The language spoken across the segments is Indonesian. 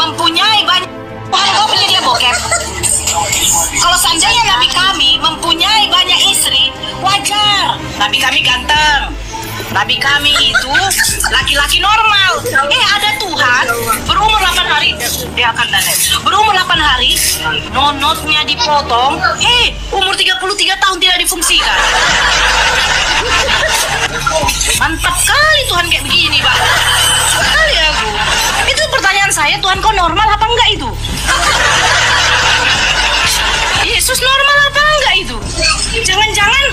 mempunyai banyak. Tuhan kau punya dia bokep. Kalau seandainya Nabi kami mempunyai banyak istri, wajar. Nabi kami ganteng. Nabi kami itu laki-laki normal. Ada Tuhan berumur 8 hari, dia akan dandan. Berumur 8 hari, nonotnya dipotong. Umur 33 tahun tidak difungsikan. Mantap kali Tuhan kayak begini, Pak. Sekali aku. Itu pertanyaan saya, Tuhan kau normal apa enggak itu? Yesus normal apa enggak itu? Jangan-jangan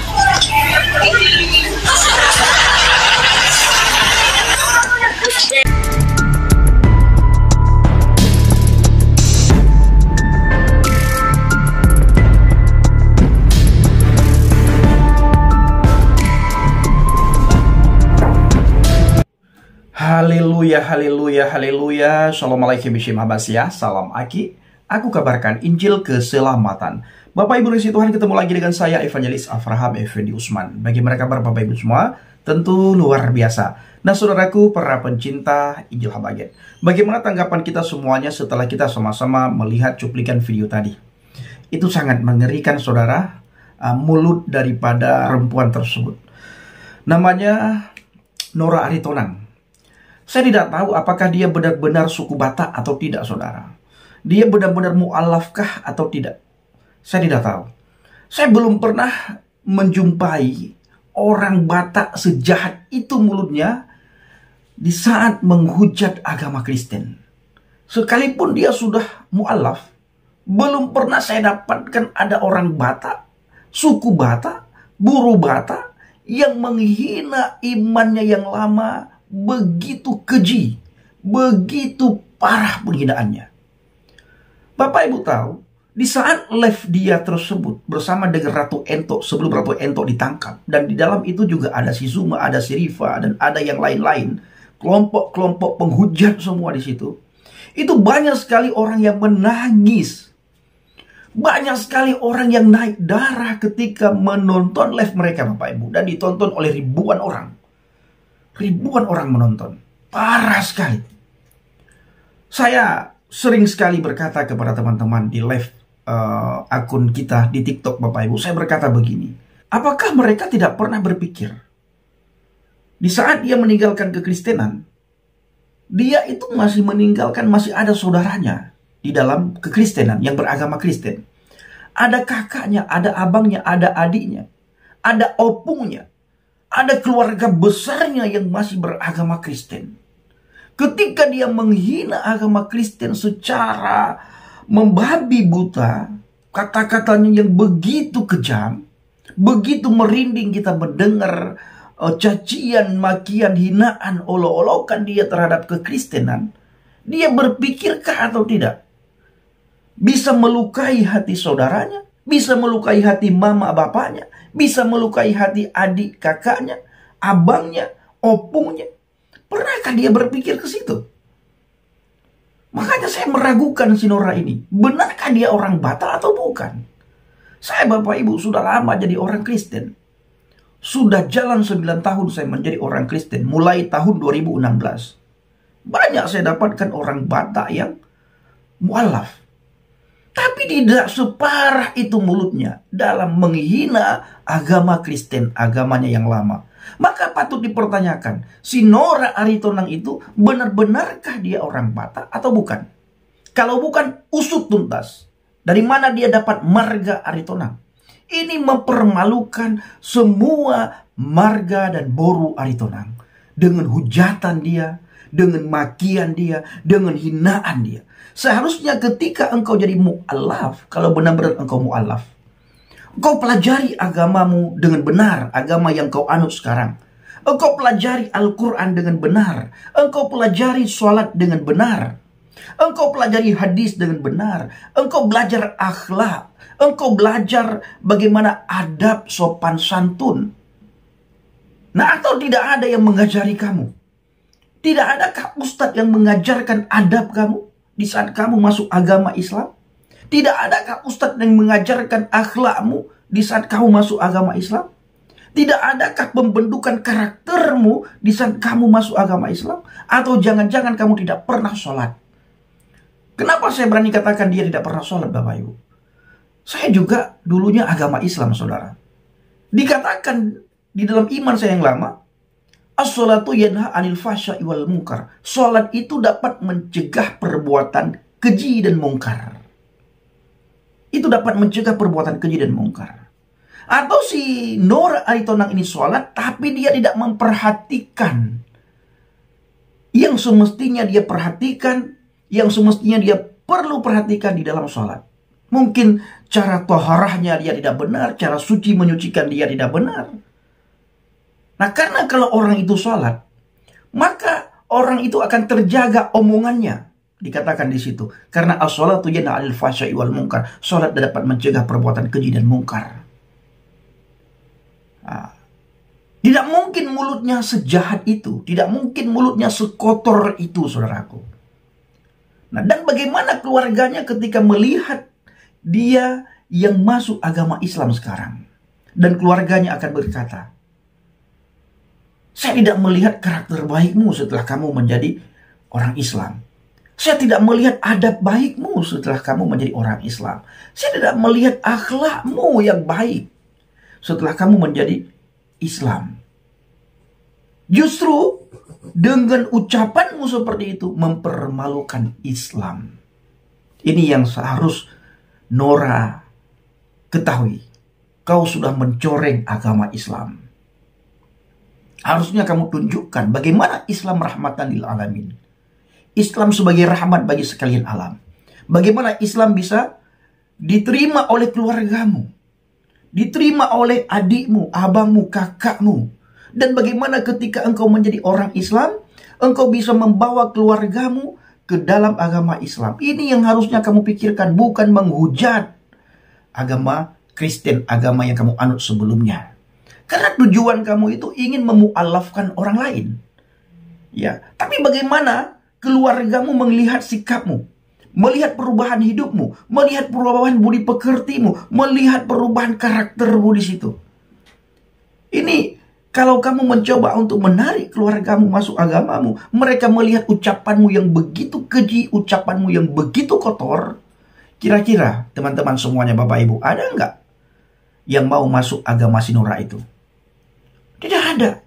Haleluya, haleluya, haleluya. Shalom alaikum bismillahirrahmanirrahim. Salam Aki. Aku kabarkan Injil keselamatan. Bapak Ibu Risi Tuhan, ketemu lagi dengan saya Evangelis Avraham Effendi Usman. Bagi mereka kabar Bapak Ibu semua, tentu luar biasa. Nah saudaraku, para pencinta Injil Habaget, bagaimana tanggapan kita semuanya setelah kita sama-sama melihat cuplikan video tadi? Itu sangat mengerikan saudara, mulut daripada perempuan tersebut. Namanya Nora Aritonang. Saya tidak tahu apakah dia benar-benar suku Batak atau tidak saudara. Dia benar-benar mu'alafkah atau tidak. Saya tidak tahu. Saya belum pernah menjumpai orang Batak sejahat itu mulutnya di saat menghujat agama Kristen. Sekalipun dia sudah mu'alaf, belum pernah saya dapatkan ada orang Batak, suku Batak, buru Batak yang menghina imannya yang lama begitu keji, begitu parah penghinaannya. Bapak Ibu tahu, di saat live dia tersebut bersama dengan Ratu Ento sebelum Ratu Ento ditangkap, dan di dalam itu juga ada si Zuma, ada si Riva, dan ada yang lain-lain, kelompok-kelompok penghujat semua di situ. Itu banyak sekali orang yang menangis, banyak sekali orang yang naik darah ketika menonton live mereka Bapak Ibu, dan ditonton oleh ribuan orang. Ribuan orang menonton. Parah sekali. Saya sering sekali berkata kepada teman-teman di live akun kita di TikTok Bapak Ibu. Saya berkata begini. Apakah mereka tidak pernah berpikir di saat dia meninggalkan kekristenan, dia itu masih meninggalkan, masih ada saudaranya di dalam kekristenan yang beragama Kristen. Ada kakaknya, ada abangnya, ada adiknya, ada opungnya, ada keluarga besarnya yang masih beragama Kristen. Ketika dia menghina agama Kristen secara membabi buta, kata-katanya yang begitu kejam, begitu merinding kita mendengar cacian, makian, hinaan, olok-olokan dia terhadap kekristenan, dia berpikirkah atau tidak bisa melukai hati saudaranya, bisa melukai hati mama bapaknya, bisa melukai hati adik kakaknya, abangnya, opungnya? Pernahkah dia berpikir ke situ? Makanya saya meragukan si Nora ini. Benarkah dia orang Batak atau bukan? Saya Bapak Ibu sudah lama jadi orang Kristen. Sudah jalan 9 tahun saya menjadi orang Kristen. Mulai tahun 2016. Banyak saya dapatkan orang Batak yang mualaf. Tapi tidak separah itu mulutnya dalam menghina agama Kristen, agamanya yang lama. Maka patut dipertanyakan, si Nora Aritonang itu benar-benarkah dia orang Batak atau bukan? Kalau bukan, usut tuntas. Dari mana dia dapat marga Aritonang? Ini mempermalukan semua marga dan boru Aritonang. Dengan hujatan dia, dengan makian dia, dengan hinaan dia. Seharusnya ketika engkau jadi mu'alaf, kalau benar-benar engkau mu'alaf, engkau pelajari agamamu dengan benar, agama yang kau anut sekarang. Engkau pelajari Al-Quran dengan benar. Engkau pelajari sholat dengan benar. Engkau pelajari hadis dengan benar. Engkau belajar akhlak. Engkau belajar bagaimana adab sopan santun. Nah, atau tidak ada yang mengajari kamu? Tidak adakah ustadz yang mengajarkan adab kamu di saat kamu masuk agama Islam? Tidak adakah ustadz yang mengajarkan akhlakmu di saat kamu masuk agama Islam? Tidak adakah pembentukan karaktermu di saat kamu masuk agama Islam? Atau jangan-jangan kamu tidak pernah sholat? Kenapa saya berani katakan dia tidak pernah sholat, Bapak Ibu? Saya juga dulunya agama Islam, saudara. Dikatakan di dalam iman saya yang lama, as-sholatu yanha 'anil fahsya'i wal munkar. Sholat itu dapat mencegah perbuatan keji dan mungkar. Itu dapat mencegah perbuatan keji dan mungkar. Atau si Nora Aritonang ini sholat, tapi dia tidak memperhatikan yang semestinya dia perhatikan, yang semestinya dia perlu perhatikan di dalam sholat. Mungkin cara toharahnya dia tidak benar, cara suci menyucikan dia tidak benar. Nah, karena kalau orang itu sholat, maka orang itu akan terjaga omongannya. Dikatakan di situ, karena as-sholatu yanha 'anil fahsya'i wal munkar. Sholat dapat mencegah perbuatan keji dan mungkar. Nah, tidak mungkin mulutnya sejahat itu, tidak mungkin mulutnya sekotor itu, saudaraku. Nah, dan bagaimana keluarganya ketika melihat dia yang masuk agama Islam sekarang, dan keluarganya akan berkata, saya tidak melihat karakter baikmu setelah kamu menjadi orang Islam. Saya tidak melihat adab baikmu setelah kamu menjadi orang Islam. Saya tidak melihat akhlakmu yang baik setelah kamu menjadi Islam. Justru dengan ucapanmu seperti itu mempermalukan Islam. Ini yang seharus Nora ketahui. Kau sudah mencoreng agama Islam. Harusnya kamu tunjukkan bagaimana Islam rahmatan lil alamin. Islam sebagai rahmat bagi sekalian alam. Bagaimana Islam bisa diterima oleh keluargamu, diterima oleh adikmu, abangmu, kakakmu. Dan bagaimana ketika engkau menjadi orang Islam, engkau bisa membawa keluargamu ke dalam agama Islam. Ini yang harusnya kamu pikirkan, bukan menghujat agama Kristen, agama yang kamu anut sebelumnya. Karena tujuan kamu itu ingin memualafkan orang lain. Ya, tapi bagaimana keluargamu melihat sikapmu, melihat perubahan hidupmu, melihat perubahan budi pekertimu, melihat perubahan karaktermu di situ. Ini kalau kamu mencoba untuk menarik keluargamu masuk agamamu, mereka melihat ucapanmu yang begitu keji, ucapanmu yang begitu kotor. Kira-kira teman-teman semuanya, Bapak Ibu, ada nggak yang mau masuk agama si Nora itu? Tidak ada.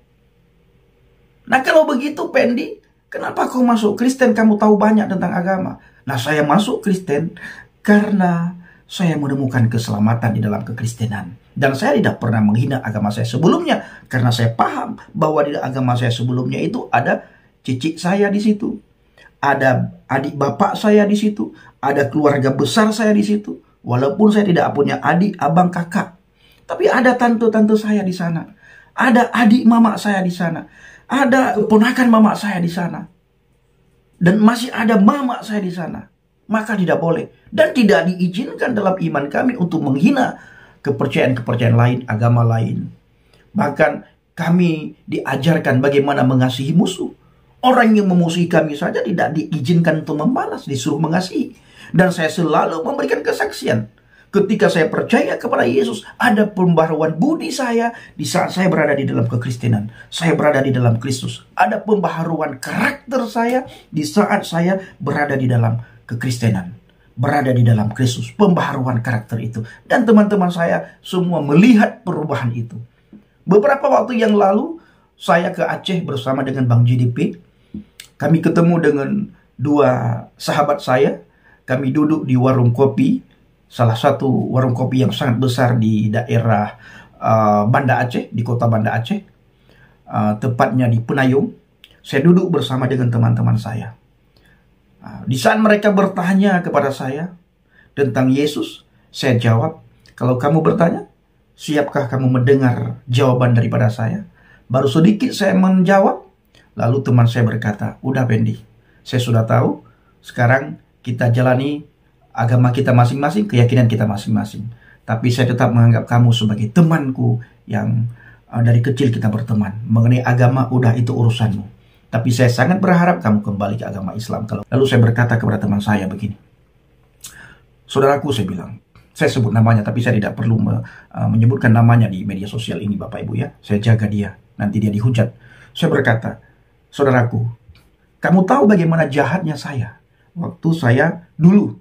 Nah, kalau begitu, Pendi, kenapa kau masuk Kristen? Kamu tahu banyak tentang agama. Nah, saya masuk Kristen karena saya menemukan keselamatan di dalam kekristenan. Dan saya tidak pernah menghina agama saya sebelumnya. Karena saya paham bahwa di agama saya sebelumnya itu ada cicit saya di situ. Ada adik bapak saya di situ. Ada keluarga besar saya di situ. Walaupun saya tidak punya adik, abang, kakak. Tapi ada tante-tante saya di sana. Ada adik mama saya di sana. Ada keponakan mama saya di sana. Dan masih ada mama saya di sana. Maka tidak boleh. Dan tidak diizinkan dalam iman kami untuk menghina kepercayaan-kepercayaan lain, agama lain. Bahkan kami diajarkan bagaimana mengasihi musuh. Orang yang memusuhi kami saja tidak diizinkan untuk membalas, disuruh mengasihi. Dan saya selalu memberikan kesaksian. Ketika saya percaya kepada Yesus, ada pembaharuan budi saya di saat saya berada di dalam kekristenan. Saya berada di dalam Kristus. Ada pembaharuan karakter saya di saat saya berada di dalam kekristenan. Berada di dalam Kristus. Pembaharuan karakter itu. Dan teman-teman saya semua melihat perubahan itu. Beberapa waktu yang lalu, saya ke Aceh bersama dengan Bang JDP. Kami ketemu dengan dua sahabat saya. Kami duduk di warung kopi. Salah satu warung kopi yang sangat besar di daerah Banda Aceh, di kota Banda Aceh. Tepatnya di Penayung. Saya duduk bersama dengan teman-teman saya. Di saat mereka bertanya kepada saya tentang Yesus, saya jawab, kalau kamu bertanya, siapkah kamu mendengar jawaban daripada saya? Baru sedikit saya menjawab, lalu teman saya berkata, udah Pendi, saya sudah tahu, sekarang kita jalani agama kita masing-masing, keyakinan kita masing-masing. Tapi saya tetap menganggap kamu sebagai temanku yang dari kecil kita berteman. Mengenai agama, udah itu urusanmu. Tapi saya sangat berharap kamu kembali ke agama Islam. Lalu saya berkata kepada teman saya begini. Saudaraku, saya bilang, saya sebut namanya, tapi saya tidak perlu menyebutkan namanya di media sosial ini, Bapak Ibu ya. Saya jaga dia, nanti dia dihujat. Saya berkata, saudaraku, kamu tahu bagaimana jahatnya saya waktu saya dulu.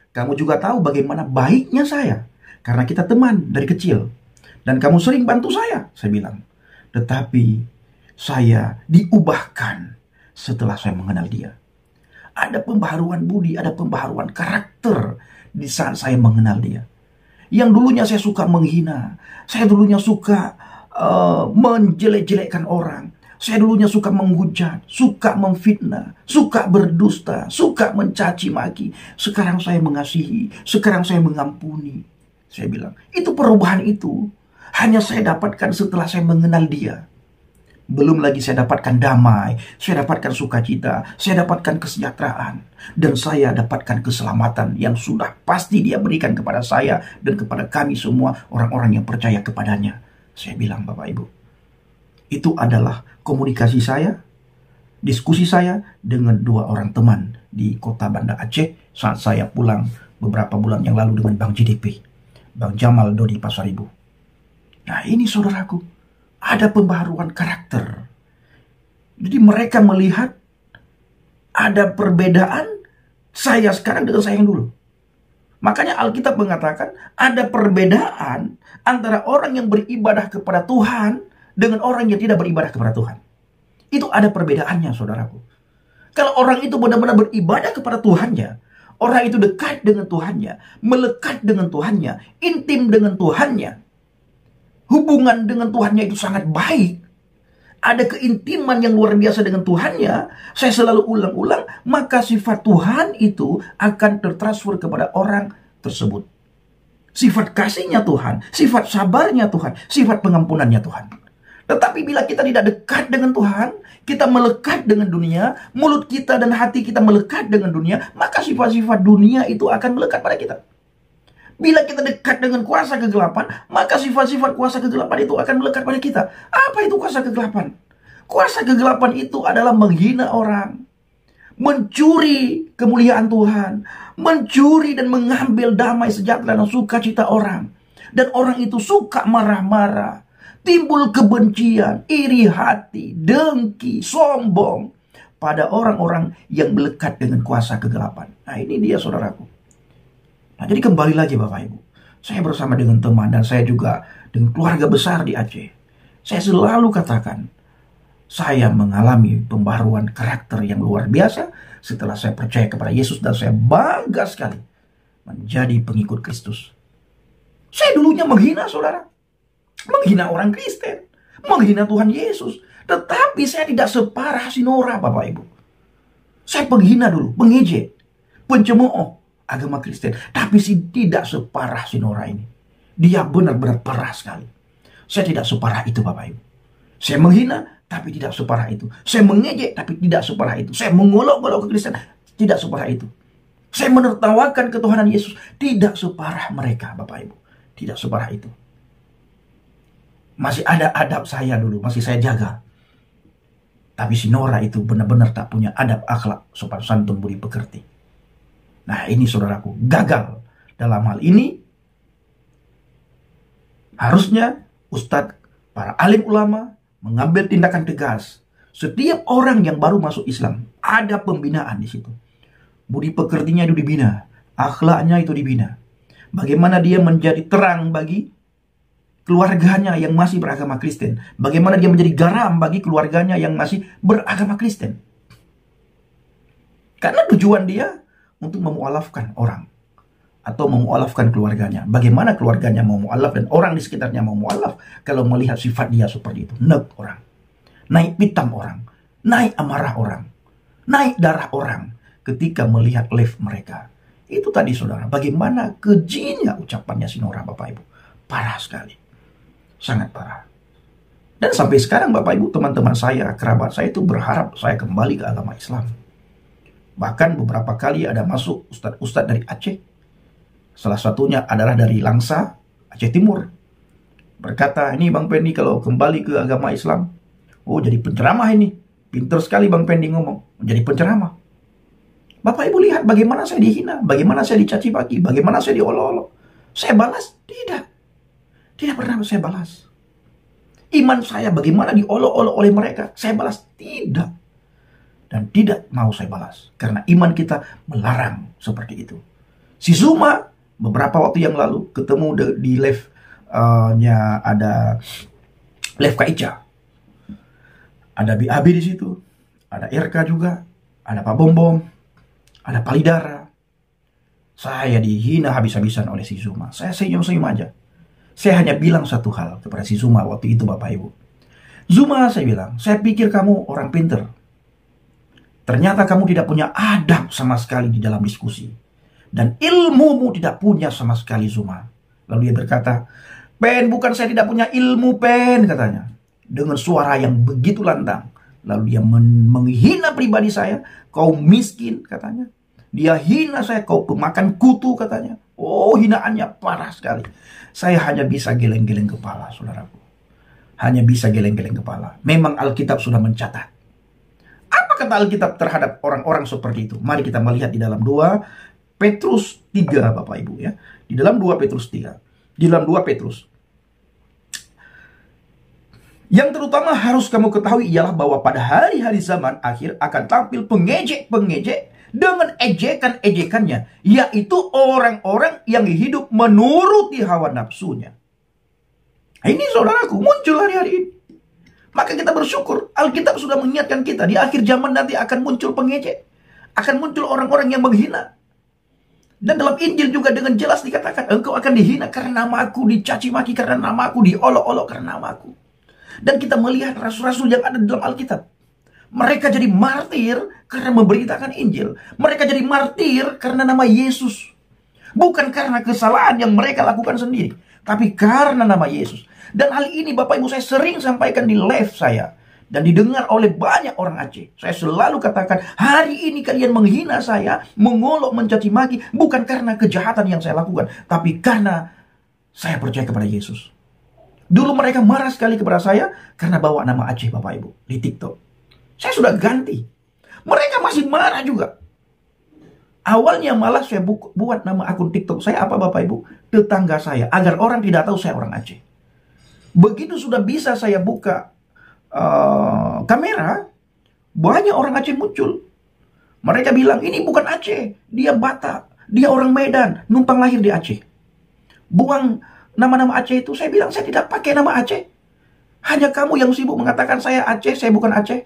Kamu juga tahu bagaimana baiknya saya, karena kita teman dari kecil. Dan kamu sering bantu saya bilang. Tetapi saya diubahkan setelah saya mengenal dia. Ada pembaharuan budi, ada pembaharuan karakter di saat saya mengenal dia. Yang dulunya saya suka menghina, saya dulunya suka menjelek-jelekkan orang, saya dulunya suka menghujat, suka memfitnah, suka berdusta, suka mencaci maki. Sekarang saya mengasihi, sekarang saya mengampuni. Saya bilang, itu perubahan itu hanya saya dapatkan setelah saya mengenal dia. Belum lagi saya dapatkan damai, saya dapatkan sukacita, saya dapatkan kesejahteraan, dan saya dapatkan keselamatan yang sudah pasti dia berikan kepada saya dan kepada kami semua orang-orang yang percaya kepadanya. Saya bilang, Bapak Ibu, itu adalah komunikasi saya, diskusi saya dengan dua orang teman di kota Banda Aceh saat saya pulang beberapa bulan yang lalu dengan Bang JDP, Bang Jamal Dodi Pasaribu. Nah ini saudaraku, ada pembaharuan karakter. Jadi mereka melihat ada perbedaan saya sekarang dengan saya yang dulu. Makanya Alkitab mengatakan ada perbedaan antara orang yang beribadah kepada Tuhan dengan orang yang tidak beribadah kepada Tuhan. Itu ada perbedaannya, saudaraku. Kalau orang itu benar-benar beribadah kepada Tuhannya, orang itu dekat dengan Tuhannya, melekat dengan Tuhannya, intim dengan Tuhannya, hubungan dengan Tuhannya itu sangat baik, ada keintiman yang luar biasa dengan Tuhannya, saya selalu ulang-ulang, maka sifat Tuhan itu akan tertransfer kepada orang tersebut. Sifat kasihnya Tuhan, sifat sabarnya Tuhan, sifat pengampunannya Tuhan. Tetapi bila kita tidak dekat dengan Tuhan, kita melekat dengan dunia, mulut kita dan hati kita melekat dengan dunia, maka sifat-sifat dunia itu akan melekat pada kita. Bila kita dekat dengan kuasa kegelapan, maka sifat-sifat kuasa kegelapan itu akan melekat pada kita. Apa itu kuasa kegelapan? Kuasa kegelapan itu adalah menghina orang, mencuri kemuliaan Tuhan, mencuri dan mengambil damai sejahtera dan sukacita orang. Dan orang itu suka marah-marah, timbul kebencian, iri hati, dengki, sombong pada orang-orang yang melekat dengan kuasa kegelapan. Nah ini dia saudaraku. Nah, jadi kembali lagi Bapak Ibu, saya bersama dengan teman dan saya juga dengan keluarga besar di Aceh. Saya selalu katakan, saya mengalami pembaruan karakter yang luar biasa setelah saya percaya kepada Yesus dan saya bangga sekali menjadi pengikut Kristus. Saya dulunya menghina saudara, menghina orang Kristen, menghina Tuhan Yesus. Tetapi saya tidak separah si Nora Bapak Ibu. Saya penghina dulu, mengejek, pencemooh agama Kristen. Tapi tidak separah si Nora ini. Dia benar-benar parah sekali. Saya tidak separah itu Bapak Ibu. Saya menghina, tapi tidak separah itu. Saya mengejek, tapi tidak separah itu. Saya mengolok-olok ke Kristen, tidak separah itu. Saya menertawakan ketuhanan Yesus, tidak separah mereka Bapak Ibu. Tidak separah itu. Masih ada adab saya dulu, masih saya jaga. Tapi si Nora itu benar-benar tak punya adab, akhlak, sopan santun, budi pekerti. Nah ini saudaraku, gagal dalam hal ini. Harusnya ustadz, para alim ulama mengambil tindakan tegas. Setiap orang yang baru masuk Islam, ada pembinaan di situ. Budi pekertinya itu dibina, akhlaknya itu dibina. Bagaimana dia menjadi terang bagi keluarganya yang masih beragama Kristen. Bagaimana dia menjadi garam bagi keluarganya yang masih beragama Kristen. Karena tujuan dia untuk memualafkan orang atau memualafkan keluarganya. Bagaimana keluarganya mau mualaf dan orang di sekitarnya mau mualaf kalau melihat sifat dia seperti itu. Nek orang, naik pitam orang, naik amarah orang, naik darah orang ketika melihat live mereka. Itu tadi saudara, bagaimana kejinya ucapannya si Nora Bapak Ibu. Parah sekali, sangat parah. Dan sampai sekarang Bapak Ibu, teman-teman saya, kerabat saya itu berharap saya kembali ke agama Islam. Bahkan beberapa kali ada masuk ustadz-ustadz dari Aceh. Salah satunya adalah dari Langsa, Aceh Timur. Berkata, ini Bang Pendi kalau kembali ke agama Islam, oh jadi penceramah ini. Pinter sekali Bang Pendi ngomong, menjadi penceramah. Bapak Ibu lihat bagaimana saya dihina, bagaimana saya dicaci maki, bagaimana saya diolok-olok. Saya balas? Tidak. Tidak pernah saya balas. Iman saya bagaimana diolok-olok oleh mereka, saya balas? Tidak. dan tidak mau saya balas. Karena iman kita melarang seperti itu. Si Zuma beberapa waktu yang lalu ketemu di live-nya ada live Kak Ica. Ada BAB di situ, ada RK juga, ada Pak Bom Bom, ada Palidara. Saya dihina habis-habisan oleh si Zuma. Saya senyum-senyum aja. Saya hanya bilang satu hal kepada si Zuma waktu itu, Bapak Ibu. Zuma, saya bilang, saya pikir kamu orang pinter. Ternyata kamu tidak punya adab sama sekali di dalam diskusi. Dan ilmumu tidak punya sama sekali, Zuma. Lalu dia berkata, Pen, bukan saya tidak punya ilmu, Pen, katanya. Dengan suara yang begitu lantang. Lalu dia menghina pribadi saya. Kau miskin, katanya. Dia hina saya, kau pemakan kutu, katanya. Oh, hinaannya parah sekali. Saya hanya bisa geleng-geleng kepala, saudaraku. Hanya bisa geleng-geleng kepala. Memang Alkitab sudah mencatat. Apa kata Alkitab terhadap orang-orang seperti itu? Mari kita melihat di dalam 2 Petrus 3, Bapak Ibu, ya. Di dalam 2 Petrus 3. Di dalam 2 Petrus. Yang terutama harus kamu ketahui ialah bahwa pada hari-hari zaman akhir akan tampil pengejek-pengejek dengan ejekan-ejekannya, yaitu orang-orang yang hidup menuruti hawa nafsunya. Ini saudaraku muncul hari-hari ini. Maka kita bersyukur Alkitab sudah mengingatkan kita di akhir zaman nanti akan muncul pengejek, akan muncul orang-orang yang menghina. Dan dalam Injil juga dengan jelas dikatakan engkau akan dihina karena namaku, dicaci maki karena namaku, diolok-olok karena namaku. Dan kita melihat rasul-rasul yang ada di dalam Alkitab. Mereka jadi martir karena memberitakan Injil. Mereka jadi martir karena nama Yesus. Bukan karena kesalahan yang mereka lakukan sendiri, tapi karena nama Yesus. Dan hal ini Bapak Ibu saya sering sampaikan di live saya. Dan didengar oleh banyak orang Aceh. Saya selalu katakan, hari ini kalian menghina saya, mengolok, mencaci maki, bukan karena kejahatan yang saya lakukan, tapi karena saya percaya kepada Yesus. Dulu mereka marah sekali kepada saya karena bawa nama Aceh, Bapak Ibu, di TikTok. Saya sudah ganti. Mereka masih marah juga. Awalnya malah saya buat nama akun TikTok saya apa, Bapak Ibu? Tetangga saya, agar orang tidak tahu saya orang Aceh. Begitu sudah bisa saya buka kamera, banyak orang Aceh muncul. Mereka bilang, ini bukan Aceh, dia Batak, dia orang Medan, numpang lahir di Aceh. Buang nama-nama Aceh itu. Saya bilang, saya tidak pakai nama Aceh. Hanya kamu yang sibuk mengatakan saya Aceh, saya bukan Aceh.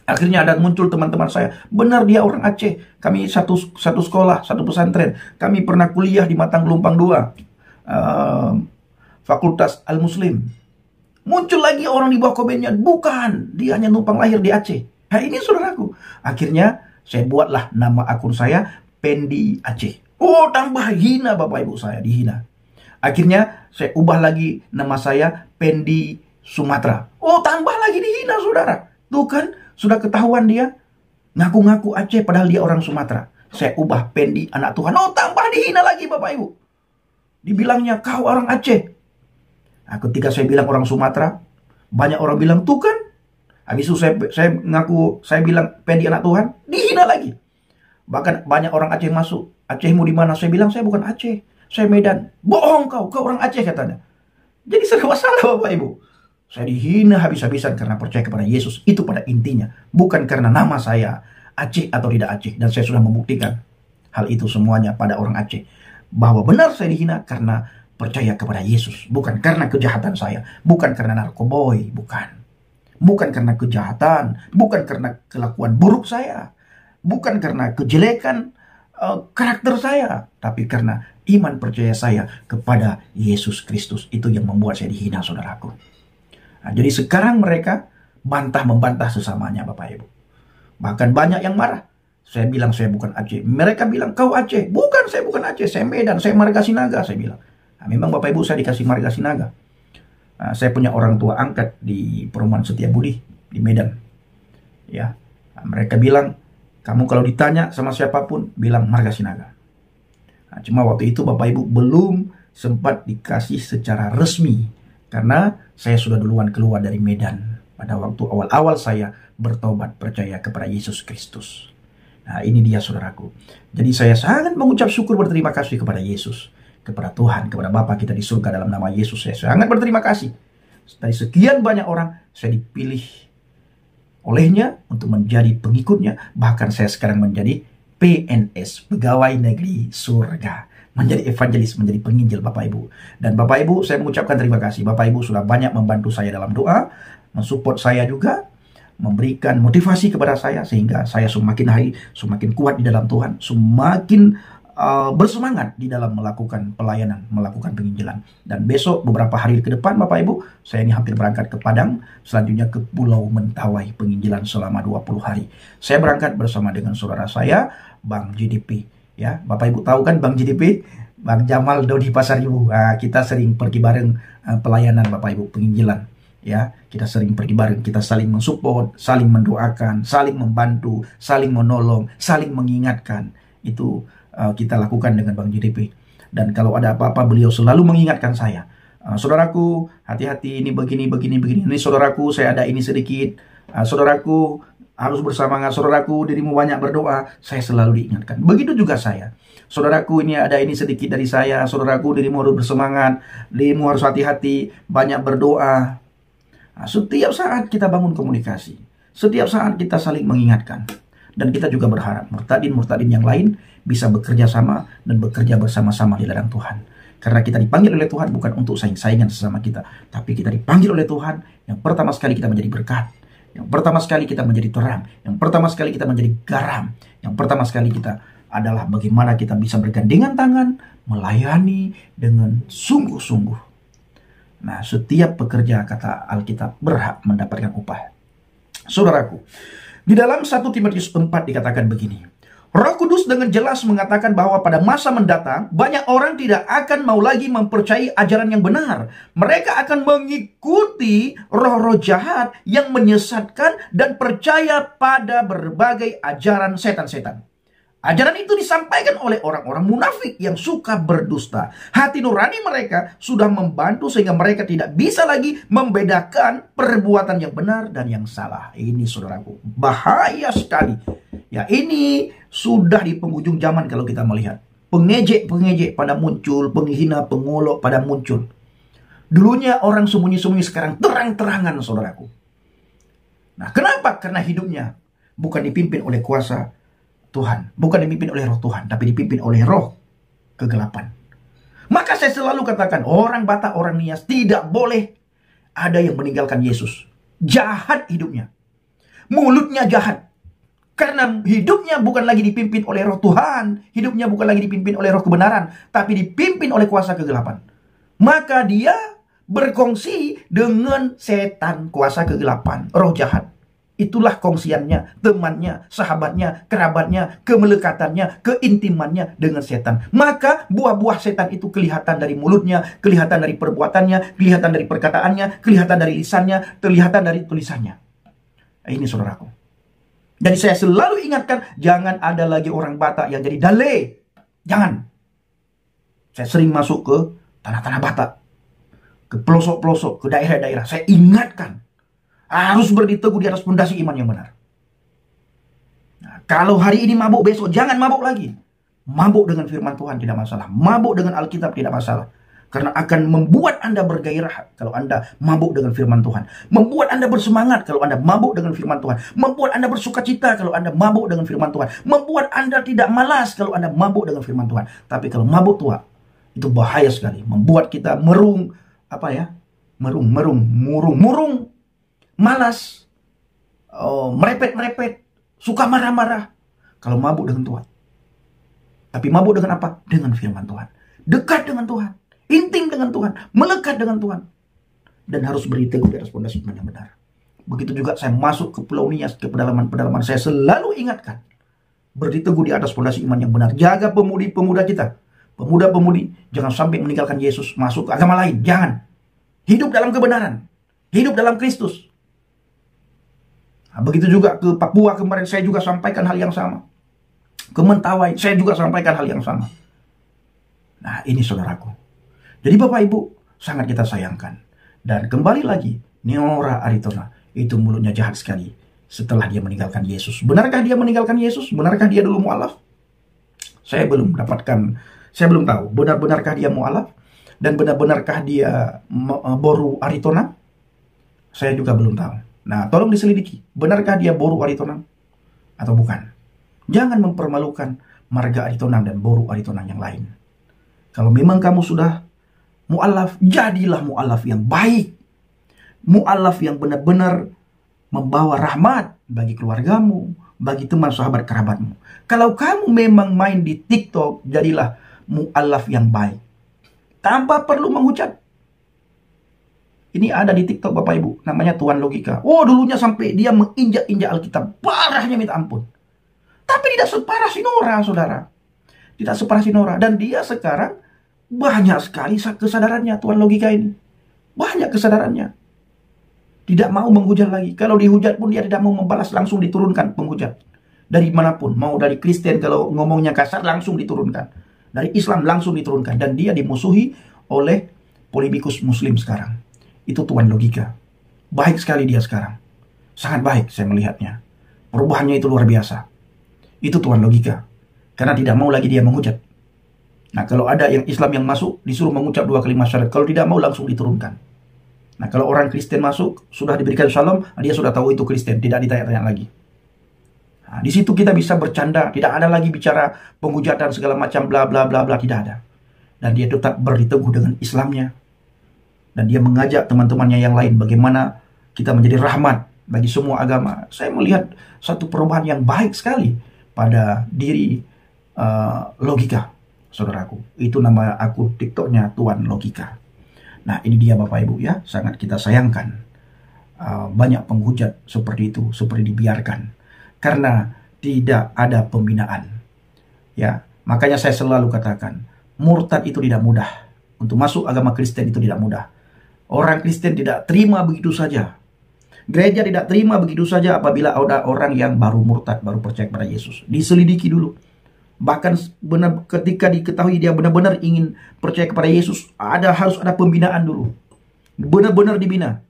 Akhirnya ada muncul teman-teman saya, benar dia orang Aceh. Kami satu sekolah, satu pesantren. Kami pernah kuliah di Matang Gelumpang 2, Fakultas Al-Muslim. Muncul lagi orang di bawah komennya, bukan, dia hanya numpang lahir di Aceh. Nah ini saudaraku. Akhirnya saya buatlah nama akun saya Pendi Aceh. Oh, tambah hina Bapak Ibu, saya dihina. Akhirnya saya ubah lagi nama saya Pendi Sumatera. Oh, tambah lagi dihina saudara. Tuh kan, sudah ketahuan dia ngaku-ngaku Aceh padahal dia orang Sumatera. Saya ubah Pendi anak Tuhan. Oh, tambah dihina lagi Bapak Ibu. Dibilangnya kau orang Aceh. Nah, ketika saya bilang orang Sumatera, banyak orang bilang, tuh kan. Habis itu saya ngaku, saya bilang Pendi anak Tuhan, dihina lagi. Bahkan banyak orang Aceh masuk. Acehmu di mana? Saya bilang, saya bukan Aceh, saya Medan. Bohong kau orang Aceh katanya. Jadi serba salah Bapak Ibu. Saya dihina habis-habisan karena percaya kepada Yesus. Itu pada intinya. Bukan karena nama saya Aceh atau tidak Aceh. Dan saya sudah membuktikan hal itu semuanya pada orang Aceh. Bahwa benar saya dihina karena percaya kepada Yesus, bukan karena kejahatan saya, bukan karena narkoboy, bukan karena kejahatan, bukan karena kelakuan buruk saya, bukan karena kejelekan karakter saya, tapi karena iman percaya saya kepada Yesus Kristus. Itu yang membuat saya dihina, saudaraku. Nah, jadi sekarang mereka membantah sesamanya, Bapak Ibu. Bahkan banyak yang marah. Saya bilang saya bukan Aceh, mereka bilang kau Aceh. Bukan, saya bukan Aceh, saya Medan, saya Marga Sinaga, saya bilang. Nah, memang Bapak Ibu saya dikasih Marga Sinaga. Nah, saya punya orang tua angkat di Perumahan Setiabudi di Medan. Ya, nah, mereka bilang kamu kalau ditanya sama siapapun bilang Marga Sinaga. Nah, cuma waktu itu Bapak Ibu belum sempat dikasih secara resmi karena saya sudah duluan keluar dari Medan pada waktu awal-awal saya bertobat percaya kepada Yesus Kristus. Nah, ini dia saudaraku. Jadi saya sangat mengucap syukur berterima kasih kepada Yesus, kepada Tuhan, kepada Bapa kita di surga dalam nama Yesus. Saya sangat berterima kasih. Dari sekian banyak orang, saya dipilih olehnya untuk menjadi pengikutnya. Bahkan saya sekarang menjadi PNS, pegawai negeri surga, menjadi evangelis, menjadi penginjil Bapak Ibu. Dan Bapak Ibu, saya mengucapkan terima kasih. Bapak Ibu sudah banyak membantu saya dalam doa, mensupport saya juga, memberikan motivasi kepada saya, sehingga saya semakin hari semakin kuat di dalam Tuhan, semakin bersemangat di dalam melakukan pelayanan, melakukan penginjilan. Dan besok beberapa hari ke depan Bapak Ibu, saya ini hampir berangkat ke Padang, selanjutnya ke Pulau Mentawai, penginjilan selama 20 hari. Saya berangkat bersama dengan saudara saya, Bang GDP. Ya, Bapak Ibu tahu kan Bang GDP, Bang Jamal Dodi Pasar Ibu. Kita sering pergi bareng pelayanan Bapak Ibu, penginjilan. Ya, kita sering pergi bareng, kita saling mensupport, saling mendoakan, saling membantu, saling menolong, saling mengingatkan. Itu kita lakukan dengan Bang GDP. Dan kalau ada apa-apa beliau selalu mengingatkan saya. Saudaraku, hati-hati, ini begini. Ini saudaraku, saya ada ini sedikit. Saudaraku, harus bersemangat. Saudaraku, dirimu banyak berdoa. Saya selalu diingatkan. Begitu juga saya. Saudaraku, ini ada ini sedikit dari saya. Saudaraku, dirimu harus bersemangat. Dirimu harus hati-hati, banyak berdoa. Setiap saat kita bangun komunikasi. Setiap saat kita saling mengingatkan. Dan kita juga berharap murtadin yang lain bisa bekerja sama dan bekerja bersama-sama di ladang Tuhan. Karena kita dipanggil oleh Tuhan bukan untuk saing-saingan sesama kita, tapi kita dipanggil oleh Tuhan yang pertama sekali kita menjadi berkat, yang pertama sekali kita menjadi terang, yang pertama sekali kita menjadi garam, yang pertama sekali kita adalah bagaimana kita bisa bergandengan tangan melayani dengan sungguh-sungguh. Nah, setiap pekerja, kata Alkitab, berhak mendapatkan upah. Saudaraku, di dalam 1 Timotius 4 dikatakan begini. Roh Kudus dengan jelas mengatakan bahwa pada masa mendatang, banyak orang tidak akan mau lagi mempercayai ajaran yang benar. Mereka akan mengikuti roh-roh jahat yang menyesatkan dan percaya pada berbagai ajaran setan-setan. Ajaran itu disampaikan oleh orang-orang munafik yang suka berdusta. Hati nurani mereka sudah membantu sehingga mereka tidak bisa lagi membedakan perbuatan yang benar dan yang salah. Ini saudaraku, bahaya sekali. Ya, ini sudah di penghujung zaman kalau kita melihat. Pengejek-pengejek pada muncul, penghina, pengolok pada muncul. Dulunya orang sembunyi-sembunyi, sekarang terang-terangan saudaraku. Nah, kenapa? Karena hidupnya bukan dipimpin oleh kuasa Tuhan, bukan dipimpin oleh roh Tuhan, tapi dipimpin oleh roh kegelapan. Maka saya selalu katakan, orang Batak, orang Nias tidak boleh ada yang meninggalkan Yesus. Jahat hidupnya, mulutnya jahat, karena hidupnya bukan lagi dipimpin oleh roh Tuhan, hidupnya bukan lagi dipimpin oleh roh kebenaran, tapi dipimpin oleh kuasa kegelapan. Maka dia berkongsi dengan setan, kuasa kegelapan, roh jahat. Itulah kongsiannya, temannya, sahabatnya, kerabatnya, kemelekatannya, keintimannya dengan setan. Maka buah-buah setan itu kelihatan dari mulutnya, kelihatan dari perbuatannya, kelihatan dari perkataannya, kelihatan dari lisannya, kelihatan dari tulisannya. Ini saudaraku. Jadi saya selalu ingatkan, jangan ada lagi orang Batak yang jadi dale. Jangan. Saya sering masuk ke tanah-tanah Batak, ke pelosok-pelosok, ke daerah-daerah. Saya ingatkan, harus berdiri teguh di atas fondasi iman yang benar. Nah, kalau hari ini mabuk, besok jangan mabuk lagi. Mabuk dengan firman Tuhan tidak masalah. Mabuk dengan Alkitab tidak masalah. Karena akan membuat Anda bergairah kalau Anda mabuk dengan firman Tuhan. Membuat Anda bersemangat kalau Anda mabuk dengan firman Tuhan. Membuat Anda bersukacita kalau Anda mabuk dengan firman Tuhan. Membuat Anda tidak malas kalau Anda mabuk dengan firman Tuhan. Tapi kalau mabuk tua, itu bahaya sekali. Membuat kita murung, malas, merepet-merepet, suka marah-marah kalau mabuk dengan Tuhan. Tapi mabuk dengan apa? Dengan firman Tuhan. Dekat dengan Tuhan, intim dengan Tuhan, melekat dengan Tuhan. Dan harus berdiri teguh di atas fondasi iman yang benar. Begitu juga saya masuk ke Pulau Nias, ke pedalaman-pedalaman, saya selalu ingatkan, berdiri teguh di atas fondasi iman yang benar. Jaga pemudi-pemuda kita, pemuda-pemudi, jangan sampai meninggalkan Yesus, masuk ke agama lain. Jangan. Hidup dalam kebenaran, hidup dalam Kristus. Nah, begitu juga ke Papua kemarin saya juga sampaikan hal yang sama. Ke Mentawai saya juga sampaikan hal yang sama. Nah, ini saudaraku. Jadi Bapak Ibu, sangat kita sayangkan. Dan kembali lagi, Neora Aritona itu mulutnya jahat sekali setelah dia meninggalkan Yesus. Benarkah dia meninggalkan Yesus? Benarkah dia dulu mualaf? Saya belum tahu. Benar-benarkah dia mualaf? Dan benar-benarkah dia boru Aritona? Saya juga belum tahu. Nah, tolong diselidiki. Benarkah dia Boru Aritonang atau bukan? Jangan mempermalukan marga Aritonang dan Boru Aritonang yang lain. Kalau memang kamu sudah mu'alaf, jadilah mu'alaf yang baik. Mu'alaf yang benar-benar membawa rahmat bagi keluargamu, bagi teman, sahabat, kerabatmu. Kalau kamu memang main di TikTok, jadilah mu'alaf yang baik. Tanpa perlu menghujat. Ini ada di TikTok Bapak Ibu, namanya Tuan Logika. Oh, dulunya sampai dia menginjak-injak Alkitab. Parahnya minta ampun. Tapi tidak separah si Nora, saudara. Tidak separah si Nora. Dan dia sekarang banyak sekali kesadarannya, Tuan Logika ini. Banyak kesadarannya. Tidak mau menghujat lagi. Kalau dihujat pun dia tidak mau membalas, langsung diturunkan penghujat. Dari manapun. Mau dari Kristen, kalau ngomongnya kasar langsung diturunkan. Dari Islam langsung diturunkan. Dan dia dimusuhi oleh polemikus Muslim sekarang. Itu Tuan Logika. Baik sekali dia sekarang. Sangat baik saya melihatnya. Perubahannya itu luar biasa. Itu Tuan Logika. Karena tidak mau lagi dia menghujat. Nah, kalau ada yang Islam yang masuk, disuruh mengucap 2 kalimat syahadat. Kalau tidak mau, langsung diturunkan. Nah, kalau orang Kristen masuk, sudah diberikan shalom, dia sudah tahu itu Kristen. Tidak ditanya-tanya lagi. Nah, di situ kita bisa bercanda. Tidak ada lagi bicara penghujatan segala macam bla bla bla bla. Tidak ada. Dan dia tetap berteguh dengan Islamnya. Dan dia mengajak teman-temannya yang lain bagaimana kita menjadi rahmat bagi semua agama. Saya melihat satu perubahan yang baik sekali pada diri Logika, saudaraku. Itu nama akun TikToknya Tuan Logika. Nah, ini dia Bapak Ibu ya, sangat kita sayangkan. Banyak penghujat seperti itu, seperti dibiarkan. Karena tidak ada pembinaan. Ya, makanya saya selalu katakan, murtad itu tidak mudah. Untuk masuk agama Kristen itu tidak mudah. Orang Kristen tidak terima begitu saja. Gereja tidak terima begitu saja apabila ada orang yang baru murtad, baru percaya kepada Yesus. Diselidiki dulu. Bahkan benar ketika diketahui dia benar-benar ingin percaya kepada Yesus, harus ada pembinaan dulu. Benar-benar dibina.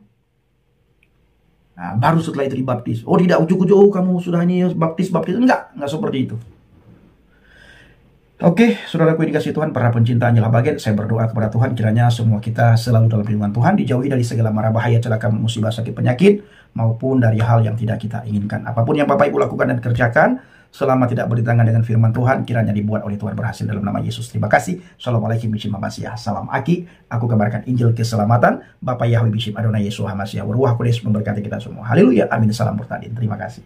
Nah, baru setelah itu dibaptis. Oh, tidak ujuk-ujuk, kamu sudah ini baptis. Enggak seperti itu. Oke, saudaraku yang dikasihi Tuhan, para pencinta Anjela Baget, saya berdoa kepada Tuhan kiranya semua kita selalu dalam lindungan Tuhan, dijauhi dari segala mara bahaya, celaka, musibah, sakit, penyakit, maupun dari hal yang tidak kita inginkan. Apapun yang Bapak Ibu lakukan dan kerjakan, selama tidak bertentangan dengan firman Tuhan, kiranya dibuat oleh Tuhan berhasil dalam nama Yesus. Terima kasih. Assalamualaikum warahmatullahi wabarakatuh. Salam Aki, aku kabarkan Injil keselamatan. Bapak Yahweh Bishim Adonai Yesus Hamasiah. Waruah Kudus memberkati kita semua. Haleluya. Amin. Salam Murtadin. Terima kasih.